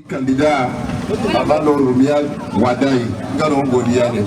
Candidat Abano Romial Wadai Ngano Ngodiane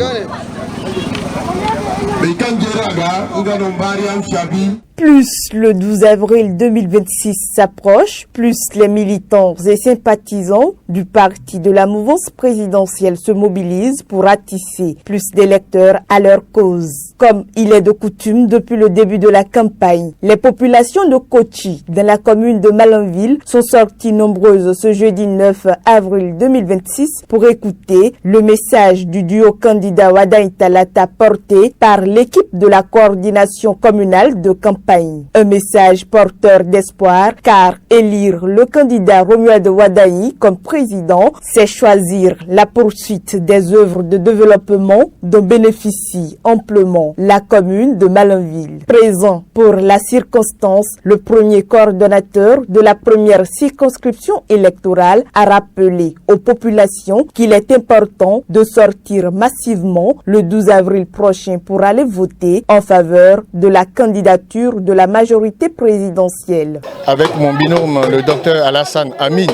Bekangeraga Ngano Mariam Chabi. Plus le 12 avril 2026 s'approche, plus les militants et sympathisants du parti de la mouvance présidentielle se mobilisent pour attisser plus d'électeurs à leur cause. Comme il est de coutume depuis le début de la campagne, les populations de Kochi, dans la commune de Malanville, sont sorties nombreuses ce jeudi 9 avril 2026 pour écouter le message du duo candidat Wadaï Talata porté par l'équipe de la coordination communale de campagne. Un message porteur d'espoir car élire le candidat Romuald Wadaï comme président, c'est choisir la poursuite des œuvres de développement dont bénéficie amplement la commune de Malanville. Présent pour la circonstance, le premier coordonnateur de la première circonscription électorale a rappelé aux populations qu'il est important de sortir massivement le 12 avril prochain pour aller voter en faveur de la candidature de la majorité présidentielle. Avec mon binôme, le docteur Alassane Amin,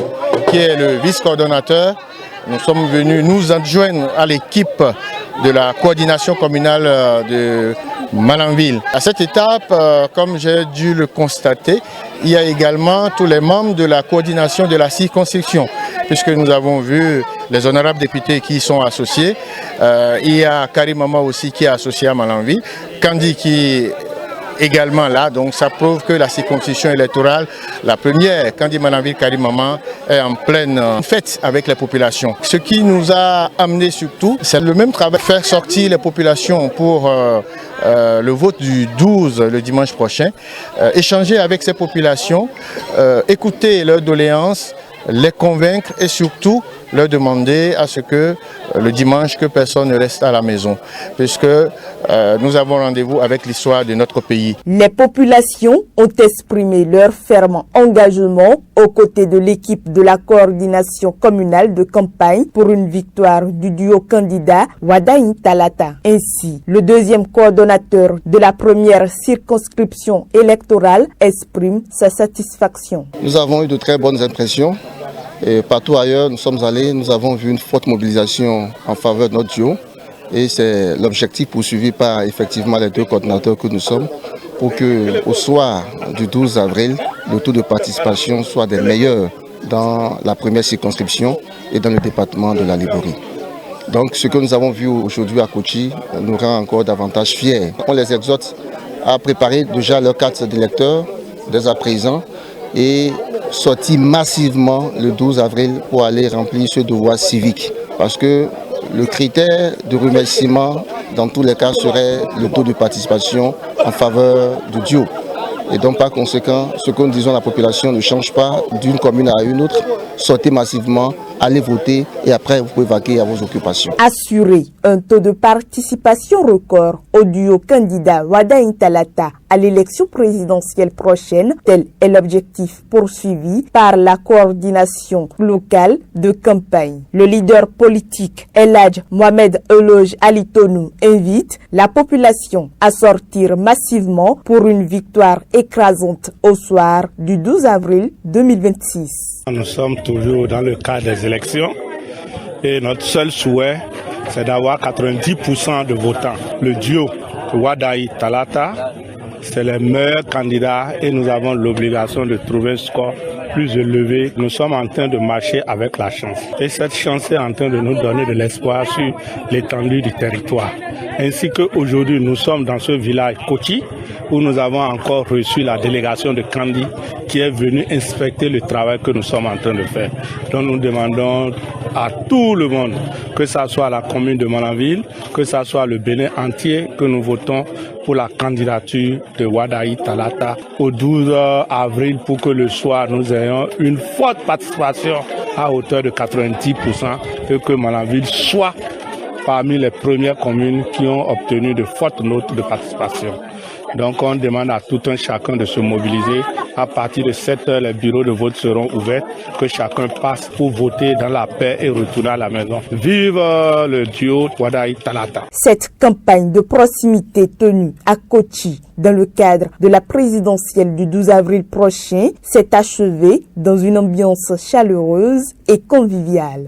qui est le vice-coordonnateur, nous sommes venus nous adjoindre à l'équipe de la coordination communale de Malanville. À cette étape, comme j'ai dû le constater, il y a également tous les membres de la coordination de la circonscription, puisque nous avons vu les honorables députés qui y sont associés. Il y a Karim Mama aussi qui est associé à Malanville, Kandi qui également là, donc ça prouve que la circonscription électorale, la première, Kandi Malanville Karim Mama, est en pleine fête avec les populations. Ce qui nous a amené surtout, c'est le même travail, faire sortir les populations pour le vote du 12, le dimanche prochain, échanger avec ces populations, écouter leurs doléances, les convaincre et surtout leur demander à ce que le dimanche que personne ne reste à la maison, puisque nous avons rendez-vous avec l'histoire de notre pays. Les populations ont exprimé leur ferme engagement aux côtés de l'équipe de la coordination communale de campagne pour une victoire du duo candidat Wadaï Talata. Ainsi, le deuxième coordonnateur de la première circonscription électorale exprime sa satisfaction. Nous avons eu de très bonnes impressions. Et partout ailleurs, nous sommes allés, nous avons vu une forte mobilisation en faveur de notre duo. Et c'est l'objectif poursuivi par effectivement les deux coordinateurs que nous sommes pour qu'au soir du 12 avril, le taux de participation soit des meilleurs dans la première circonscription et dans le département de la Liborie. Donc ce que nous avons vu aujourd'hui à Kochi nous rend encore davantage fiers. On les exhorte à préparer déjà leur carte d'électeur dès à présent et sortir massivement le 12 avril pour aller remplir ce devoir civique. Parce que le critère de remerciement, dans tous les cas, serait le taux de participation en faveur du duo. Et donc, par conséquent, ce que nous disons à la population ne change pas d'une commune à une autre. Sortez massivement, allez voter et après, vous pouvez vaquer à vos occupations. Assurer un taux de participation record au duo candidat Wadaï Talata à l'élection présidentielle prochaine, tel est l'objectif poursuivi par la coordination locale de campagne. Le leader politique Eladj Mohamed Eloj Alitonou invite la population à sortir massivement pour une victoire écrasante au soir du 12 avril 2026. Nous sommes toujours dans le cadre des élections et notre seul souhait, c'est d'avoir 90% de votants. Le duo Wadaï Talata, c'est le meilleur candidat et nous avons l'obligation de trouver un score plus élevé. Nous sommes en train de marcher avec la chance. Et cette chance est en train de nous donner de l'espoir sur l'étendue du territoire. Ainsi qu'aujourd'hui, nous sommes dans ce village Kochi où nous avons encore reçu la délégation de Kandi qui est venue inspecter le travail que nous sommes en train de faire. Donc nous demandons à tout le monde, que ce soit la commune de Malanville, que ce soit le Bénin entier, que nous votons pour la candidature de Wadaï Talata au 12 avril pour que le soir nous ayons une forte participation à hauteur de 90% et que Malanville soit parmi les premières communes qui ont obtenu de fortes notes de participation. Donc on demande à tout un chacun de se mobiliser À partir de 7h, les bureaux de vote seront ouverts, que chacun passe pour voter dans la paix et retourner à la maison. Vive le duo Wadaï Talata. Cette campagne de proximité tenue à Kochi dans le cadre de la présidentielle du 12 avril prochain s'est achevée dans une ambiance chaleureuse et conviviale.